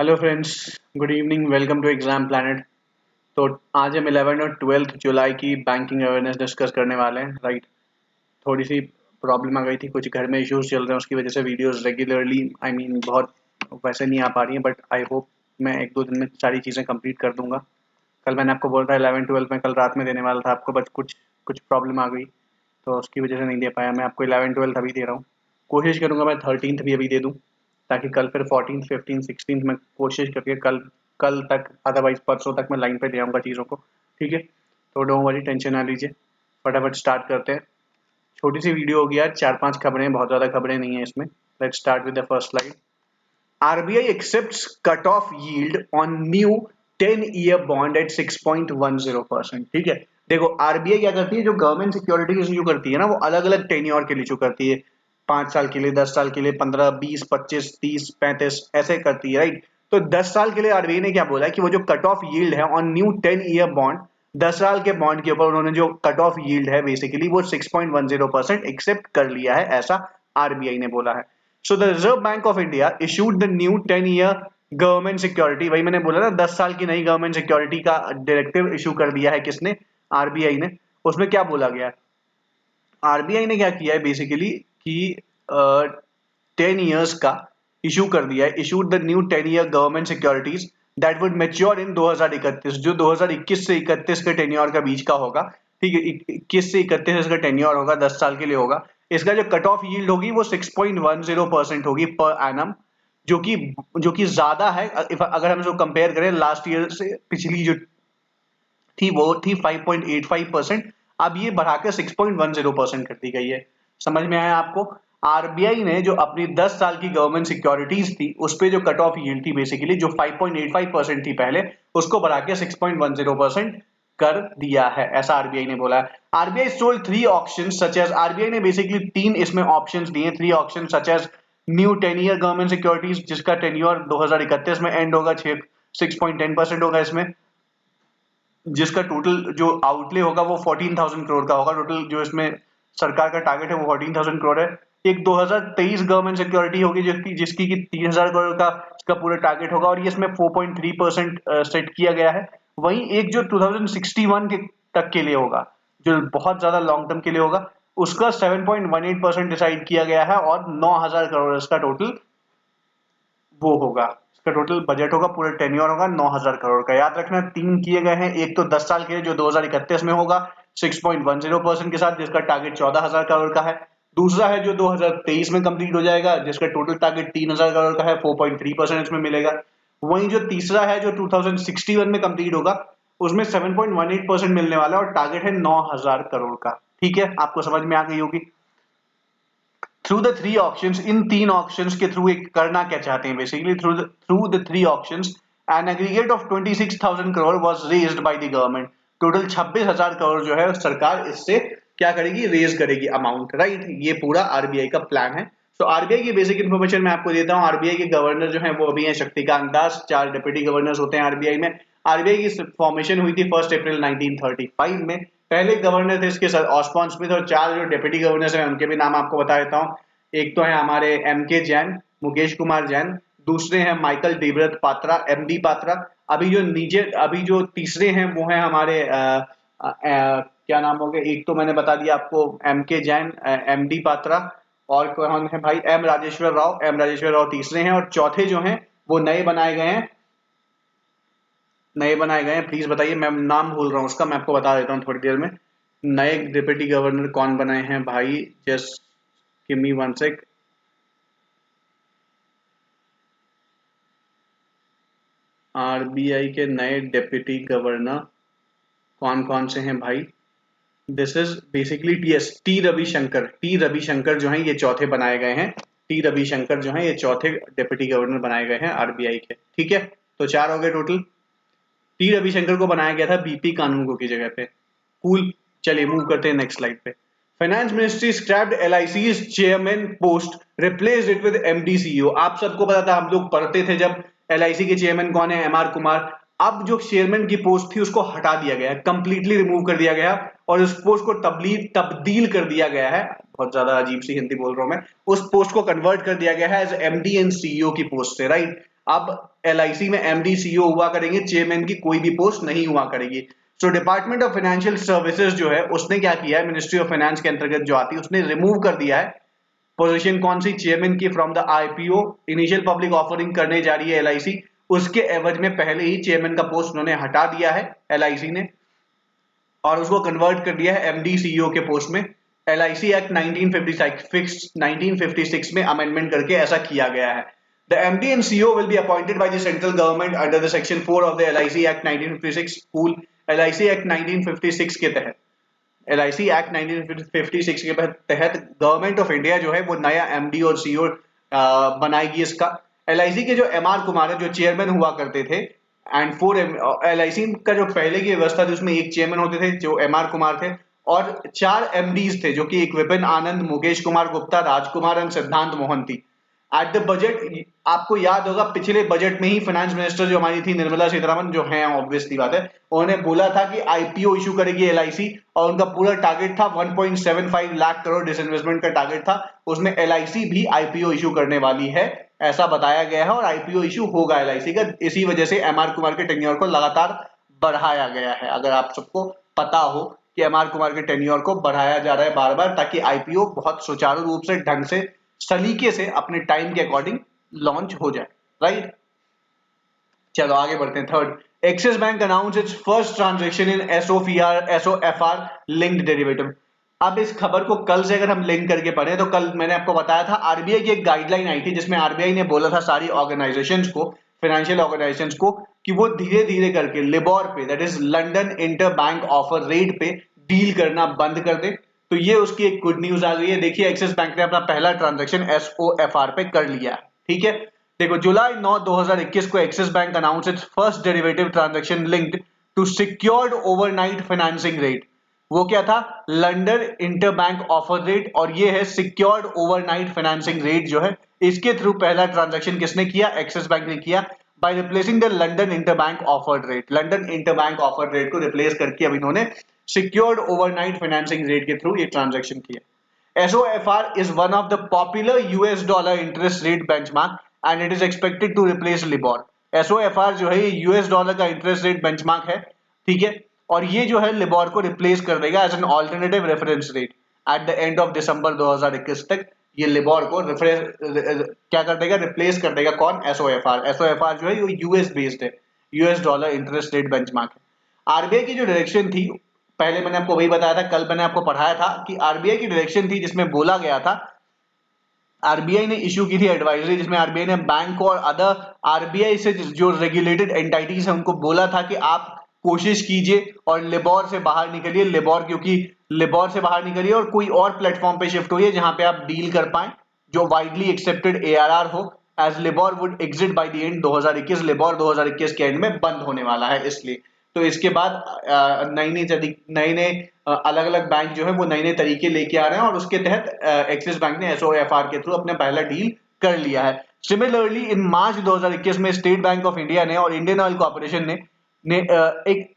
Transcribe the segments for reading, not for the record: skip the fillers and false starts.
Hello friends, good evening, welcome to exam planet. तो आज हम 11 और 12 जुलाई की बैंकिंग अवेयरनेस डिस्कस करने वाले हैं, राइट। थोड़ी सी प्रॉब्लम आ गई थी, कुछ घर में इश्यूज चल रहे हैं, उसकी वजह से वीडियोस रेगुलरली बहुत वैसे नहीं आ पा रही हैं, बट आई होप मैं एक दो दिन में सारी चीज़ें कंप्लीट कर दूंगा। कल मैंने आपको बोला था 11-12 में कल रात में देने वाला था आपको, बट कुछ कुछ प्रॉब्लम आ गई तो उसकी वजह से नहीं दे पाया। मैं आपको 11-12 अभी दे रहा हूँ, कोशिश करूँगा मैं 13th भी अभी दे दूँ, ताकि कल फिर 14th 15th 16th में कोशिश करके कल कल तक, अदरवाइज परसों तक मैं लाइन पे ले आऊँगा चीज़ों को। ठीक है, तो डोंट वरी, टेंशन ना लीजिए, फटाफट स्टार्ट करते हैं। छोटी सी वीडियो होगी यार, 4-5 खबरें, बहुत ज़्यादा खबरें नहीं है इसमें। Let's start with the first slide. RBI accepts cut-off yield on new 10-year bond at 6.10%। ठीक है, देखो आरबीआई क्या करती है, जो गवर्नमेंट सिक्योरिटीज इशू करती है ना, वो अलग अलग टेन्योर के लिए इशू करती है। 5 साल के लिए, 10 साल के लिए, 15, 20, 25, 30, 35 ऐसे करती है, राइट। तो 10 साल के लिए आरबीआई ने क्या बोला है कि वो जो कट ऑफ यील्ड है ऑन न्यू 10-year बॉन्ड, 10 साल के बॉन्ड के ऊपर उन्होंने जो कट ऑफ यील्ड है बेसिकली वो 6.10% एक्सेप्ट कर लिया है, ऐसा आरबीआई ने बोला है। So the Reserve Bank of India issued the new 10-year government security, वही मैंने बोला ना, 10 साल की नई गवर्नमेंट सिक्योरिटी का डायरेक्टिव इशू कर दिया है किसने, आरबीआई ने। उसमें क्या बोला गया है, आरबीआई ने क्या किया है बेसिकली कि 10 years का इशू कर दिया है, issued the new 10-year government securities that would mature in 2031, जो 2021 से 31 के टेन्योर का बीच का होगा। ठीक है, 21 से 31 इसका टेन्योर होगा, 10 साल के लिए होगा। इसका जो कट ऑफ यील्ड होगी वो 6.10% होगी पर एनम, जो कि ज्यादा है। अगर हम इसको कंपेयर करें लास्ट ईयर से, पिछली जो थी वो थी 5.85%, अब ये बढ़ाकर 6.10% कर दी गई है। समझ में आया आपको? आरबीआई ने जो अपनी 10 साल की गवर्नमेंट सिक्योरिटीज थी उस पे जो कट ऑफ यील्ड थी बेसिकली, जो 5.85% थी पहले, उसको बढ़ा के 6.10% कर दिया है, ऐसा आरबीआई ने बोला है। RBI sold 3 options such as, RBI ने बेसिकली 3 इसमें ऑप्शंस दिए, 3 option such as new 10-year government securities जिसका टेन्योर 2031 में एंड होगा, 6.10% होगा इसमें, जिसका टोटल जो आउटले होगा वो 14,000 करोड़ का होगा। टोटल जो इसमें सरकार का टारगेट है वो 14,000 करोड़ है। एक 2023 गवर्नमेंट सिक्योरिटी होगी जिसकी जिसकी कि 3,000 करोड़ का इसका पूरा टारगेट होगा, और ये इसमें 4.3% सेट किया गया है। वहीं एक जो 2061 के तक के लिए होगा, जो बहुत ज्यादा लॉन्ग टर्म के लिए होगा, उसका 7.18% डिसाइड किया गया है, और 9,000 करोड़ इसका टोटल वो होगा, इसका टोटल बजट होगा, पूरे टेन्योर होगा 9,000 करोड़ का। याद रखना 3 किए गए हैं, एक तो 10 साल के लिए जो 2031 में होगा 6.10% के साथ, जिसका टारगेट 14,000 करोड़ का है। दूसरा है जो 2023 में कंप्लीट हो जाएगा, जिसका टोटल टारगेट 3,000 करोड़ का है, 4.3% इसमें मिलेगा। वहीं जो तीसरा है जो 2061 में कंप्लीट होगा, उसमें 7.18% मिलने वाला है, और टारगेट है 9,000 करोड़ का। ठीक है, आपको समझ में आ गई होगी। Through the three options, in 3 options के थ्रू एक करना क्या चाहते हैं basically, through the 3 options an aggregate of 26,000 crore was raised by the government. Total 26,000 crore जो है सरकार इससे क्या करेगी, रेज करेगी अमाउंट, राइट। ये पूरा आरबीआई का प्लान है। तो आरबीआई की बेसिक इन्फॉर्मेशन मैं आपको देता हूँ। आरबीआई के गवर्नर जो है वो अभी है शक्तिकांत दास, 4 डिप्टी गवर्नर्स होते हैं आरबीआई में। आरबीआई की फॉर्मेशन हुई थी 1 अप्रैल 1935 में। पहले गवर्नर थे इसके सर ऑस्बॉर्न स्मिथ, और 4 जो डिप्टी गवर्नर्स हैं उनके भी नाम आपको बता देता हूँ। एक तो है हमारे एम के जैन, मुकेश कुमार जैन। दूसरे हैं Michael Devrat Patra, M D Patra. अभी जो तीसरे हैं वो हैं हमारे क्या नाम हो गए, एक तो मैंने बता दिया आपको एम के जैन, एम डी पात्रा, और कौन है भाई, एम राजेश्वर राव तीसरे हैं, और चौथे जो हैं वो नए बनाए गए हैं, प्लीज बताइए, मैं नाम भूल रहा हूँ उसका, मैं आपको बता देता हूँ थोड़ी देर में। नए डिप्टी गवर्नर कौन बनाए हैं भाई, just give me one sec. RBI के नए डिप्टी गवर्नर कौन कौन से हैं भाई, this is basically T Ravishankar जो हैं ये चौथे बनाए गए हैं। टी रविशंकर जो हैं ये चौथे डिप्टी गवर्नर बनाए गए हैं आरबीआई के। ठीक है, तो 4 हो गए टोटल। टी रविशंकर को बनाया गया था बीपी कानूनगो की जगह पे। कूल, चलिए मूव करते हैं नेक्स्ट स्लाइड पे। Finance ministry scrapped LIC's chairman post, replaced it with MD CEO. आप सबको पता था, हम लोग पढ़ते थे जब, एलआईसी के चेयरमैन कौन है, एमआर कुमार। अब जो चेयरमैन की पोस्ट थी उसको हटा दिया गया, कंप्लीटली रिमूव कर दिया गया, और उस पोस्ट को तब्दील कर दिया गया है। बहुत ज्यादा अजीब सी हिंदी बोल रहा हूं मैं। उस पोस्ट को कन्वर्ट कर दिया गया है एज एमडी एंड सीईओ की पोस्ट से, राइट। अब LIC में MD CEO हुआ करेंगे, चेयरमैन की कोई भी पोस्ट नहीं हुआ करेगी। सो डिपार्टमेंट ऑफ फाइनेंशियल सर्विसेज जो है उसने क्या किया है, मिनिस्ट्री ऑफ फाइनेंस के अंतर्गत जो आती है उसने रिमूव कर दिया है पोजीशन कौन सी, चेयरमैन की from the IPO। Initial public offering करने जा रही है LIC, उसके एवज में पहले ही चेयरमैन का पोस्ट उन्होंने हटा दिया है LIC ने और उसको कन्वर्ट कर दिया है MD CEO के पोस्ट में। LIC एक्ट 1956 में अमेंडमेंट करके ऐसा किया गया है। The MD and CEO will be appointed by the central government under the section 4 of the LIC Act 1956 cool LIC Act 1956 के तहत। LIC एक्ट 1956 के तहत गवर्नमेंट ऑफ इंडिया जो है वो नया MD और CEO बनाएगी इसका। LIC के जो MR कुमार है जो चेयरमैन हुआ करते थे एंड 4 LIC का जो पहले की व्यवस्था थी उसमें एक चेयरमैन होते थे जो MR कुमार थे और 4 MDs थे जो कि एक विपिन आनंद, मुकेश कुमार गुप्ता, राजकुमार एंड सिद्धांत मोहन थी। एट द बजट आपको याद होगा पिछले बजट में ही फाइनेंस मिनिस्टर जो हमारी थी निर्मला सीतारमण जो है ऑब्वियसली बात है, उन्होंने बोला था कि IPO इशू करेगी LIC और उनका पूरा टारगेट था 1.75 लाख करोड़ डिसइन्वेस्टमेंट का टारगेट था, उसमें LIC भी IPO इशू करने वाली है ऐसा बताया गया है और IPO इशू होगा LIC का। इसी वजह से MR कुमार के टेन्योर को लगातार बढ़ाया गया है। अगर आप सबको पता हो कि MR कुमार के टेन्योर को बढ़ाया जा रहा है बार बार ताकि IPO बहुत सुचारू रूप से ढंग से सलीके से अपने टाइम के अकॉर्डिंग लॉन्च हो जाए, राइट। चलो आगे बढ़ते हैं। Third, axis Bank announce its first transaction in SOFR linked derivative. अब इस खबर को कल से अगर हम लिंक करके पढ़े तो कल मैंने आपको बताया था RBI की एक गाइडलाइन आई थी जिसमें RBI ने बोला था सारी ऑर्गेनाइजेशंस को, फाइनेंशियल ऑर्गेनाइजेशंस को, कि वो धीरे धीरे करके लिबोर पे that is London inter bank offer rate पे डील करना बंद कर दे। तो ये उसकी एक गुड न्यूज आ गई है। देखिए एक्सिस बैंक ने अपना पहला ट्रांजैक्शन SOFR पे कर लिया, ठीक है। देखो जुलाई 9 2021 को Axis Bank announce its first derivative transaction linked to secured overnight financing rate. वो क्या था, लंदन इंटरबैंक ऑफर रेट, और ये है सिक्योर्ड ओवरनाइट फाइनेंसिंग रेट जो है, इसके थ्रू पहला ट्रांजैक्शन किसने किया, एक्सिस बैंक ने किया by replacing the London interbank offer rate. London interbank offer rate को रिप्लेस करके अब इन्होंने सिक्योर्ड ओवरनाइट फाइनेंसिंग रेट के थ्रू ये ट्रांजैक्शन किया। SOFR is one of the popular US dollar interest rate benchmark and it is expected to replace LIBOR। SOFR जो है ये US डॉलर का इंटरेस्ट रेट बेंचमार्क है, ठीक है, और ये जो है लिबोर को रिप्लेस कर देगा as an alternative reference rate at the end of December 2021 तक। ये लिबोर को क्या कर देगा, रिप्लेस कर देगा कौन, SOFR जो है ये US बेस्ड है, US dollar interest rate benchmark है। RBI की जो डायरेक्शन थी, पहले मैंने आपको वही बताया था, कल मैंने आपको पढ़ाया था कि RBI की डायरेक्शन थी जिसमें बोला गया था, RBI ने इश्यू की थी एडवाइजरी जिसमें RBI ने बैंक को और अदर RBI से जो रेगुलेटेड एंटिटीज है उनको बोला था कि आप कोशिश कीजिए और लिबोर से बाहर निकलिए, लिबोर से बाहर निकलिए और कोई और प्लेटफॉर्म पे शिफ्ट होइए जहां पे आप डील कर पाए जो वाइडली एक्सेप्टेड ARR हो, as LIBOR would exit by the end 2021। LIBOR 2021 के एंड में बंद होने वाला है इसलिए। तो इसके बाद नए नए अलग अलग बैंक जो है वो नए नए तरीके लेके आ रहे हैं और उसके तहत एक्सिस बैंक ने SOFR के थ्रू अपना पहला डील कर लिया है। सिमिलरली इन मार्च 2021 में स्टेट बैंक ऑफ इंडिया ने और इंडियन ऑयल कॉर्पोरेशन ने एक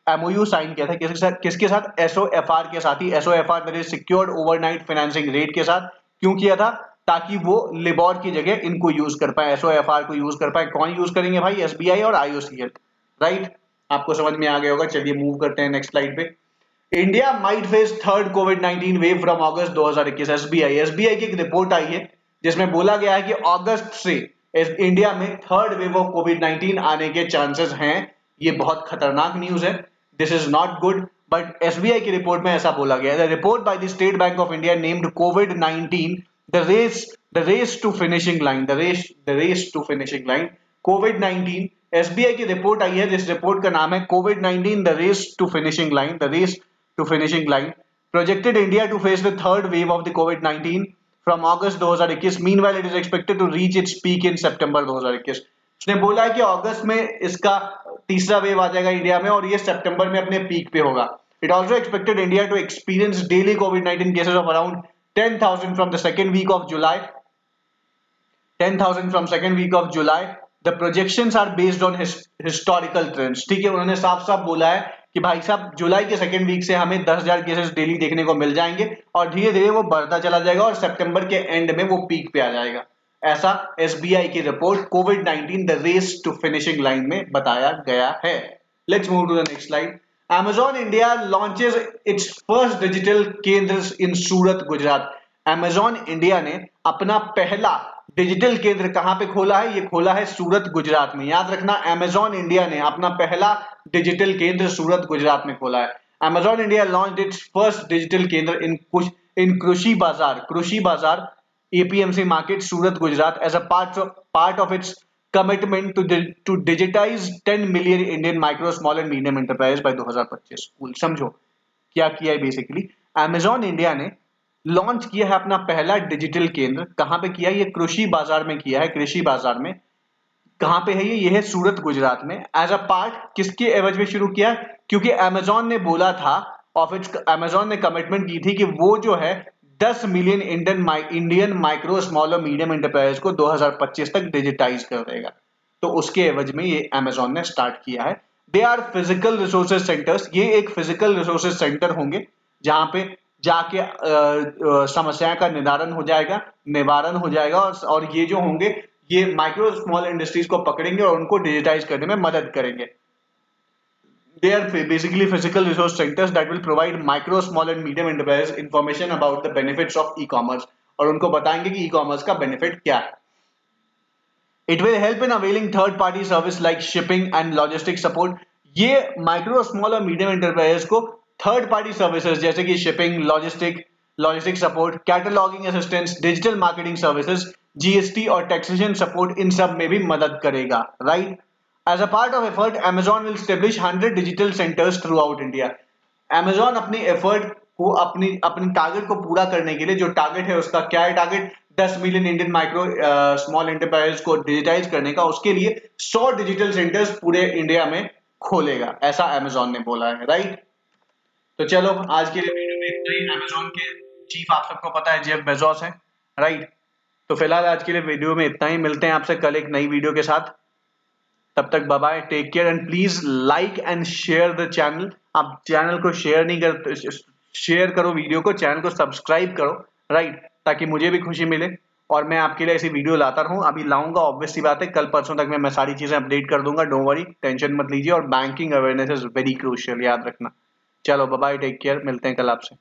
MOU साइन किया था किसके साथ, SOFR के साथ ही। SOFR that is secured overnight financing rate के साथ। क्यों किया था, ताकि वो लिबोर की जगह इनको यूज कर पाए, SOFR को यूज कर पाए। कौन यूज करेंगे भाई, SBI और IOCL, राइट। आपको समझ में आ गया होगा। चलिए मूव करते हैं नेक्स्ट स्लाइड पे। India might face third covid wave from August 2021। SBI की एक रिपोर्ट आई है जिसमें बोला गया है कि अगस्त से इंडिया में थर्ड वेव ऑफ कोविड-19 आने के चांसेस हैं। ये बहुत खतरनाक न्यूज है, this is not good, but SBI की रिपोर्ट में ऐसा बोला गया है। The report by the state bank of India named कोविड-19 the race to finishing line. कोविड-19 एसबीआई की रिपोर्ट आई है जिस रिपोर्ट का नाम है कोविड-19 the race to finishing line. Projected India to face the third wave of the कोविड-19 from August 2021। Meanwhile it is expected to reach its peak in सितंबर 2021। उसने बोला है कि अगस्त में इसका तीसरा वेव आ जाएगा इंडिया में और ये सितंबर में अपने पीक पे होगा। It also expected India to experience daily कोविड-19 cases of around 10,000 from the second week of July. 10,000 from second week of July. The projections are based on historical trends. ठीक है, उन्होंने साफ साफ बोला है कि भाई साहब जुलाई के सेकंड वीक से हमें 10,000 केसेस डेली देखने को मिल जाएंगे और धीरे धीरे वो बढ़ता चला जाएगा और सितंबर के एंड में वो पीक पे आ जाएगा। ऐसा एसबीआई की रिपोर्ट कोविड-19 the race to finishing line में बताया गया है। Let's move to the next slide. Amazon India launches its first digital केंद्र in Surat, Gujarat. Amazon India ने अपना पहला डिजिटल केंद्र कहां पे खोला है? ये खोला है सूरत, गुजरात में। याद रखना, Amazon India ने अपना पहला डिजिटल केंद्र सूरत, गुजरात में खोला है। Amazon India launched its first digital केंद्र in कृषि बाजार APMC market Surat, Gujarat as a part of its commitment to digitize 10 million Indian micro, small and medium enterprise by 2025। Cool, समझो क्या किया है बेसिकली। Amazon इंडिया ने लॉन्च किया है अपना पहला डिजिटल केंद्र। कहां पे किया है? ये कृषि बाजार में किया है। कृषि बाजार में कहां पे है ये है सूरत, गुजरात में। एज अ पार्ट, किसके एवज में शुरू किया? क्योंकि Amazon ने बोला था, Amazon ने कमिटमेंट की थी कि वो जो है 10 मिलियन इंडियन माइक्रो, स्मॉल और मीडियम एंटरप्राइज को 2025 तक डिजिटाइज कर देगा। तो उसके एवज में ये Amazon ने स्टार्ट किया है। They are physical resources centers. ये एक फिजिकल रिसोर्सेज सेंटर होंगे जहां पे जाके समस्याएं का निवारण हो जाएगा और ये जो होंगे ये माइक्रो स्मॉल इंडस्ट्रीज को पकड़ेंगे और उनको डिजिटाइज करने में मदद करेंगे। They are basically physical resource centers that will provide micro, small and medium enterprises information about the benefits of e-commerce और उनको बताएंगे कि e-commerce का benefit क्या है। It will help in availing third party service like shipping and logistics support। ये micro, small और medium enterprises को थर्ड पार्टी सर्विसेज जैसे कि shipping, logistic support, cataloguing assistance, digital marketing services, GST और taxation support, इन सब में भी मदद करेगा, right. As a part of effort, Amazon will establish 100 digital centers throughout India। Amazon अपनी एफर्ट को अपनी अपनी टारगेट को पूरा करने के लिए, जो टारगेट है उसका क्या है? Target 10 million Indian micro small enterprise को डिजिटाइज करने का। उसके लिए 100 डिजिटल सेंटर्स पूरे इंडिया में खोलेगा, ऐसा Amazon ने बोला है, राइट। तो चलो आज के लिए वीडियो में इतना ही। Amazon के चीफ आप सबको पता है जेफ बेजोस हैं, राइट। तो फिलहाल आज के लिए वीडियो में इतना ही। मिलते हैं आपसे कल एक नई वीडियो के साथ। तब तक bye bye, take care and please like and share the channel. आप चैनल को शेयर नहीं करते, शेयर करो वीडियो को, चैनल को सब्सक्राइब करो, राइट, ताकि मुझे भी खुशी मिले और मैं आपके लिए ऐसी वीडियो लाता रहूं। अभी लाऊंगा, ऑब्वियस सी बात है, कल परसों तक मैं सारी चीजें अपडेट कर दूंगा। डोंट वरी, टेंशन मत लीजिए। और banking awareness is very crucial, याद रखना। चलो बाय बाय, टेक केयर, मिलते हैं कल आपसे।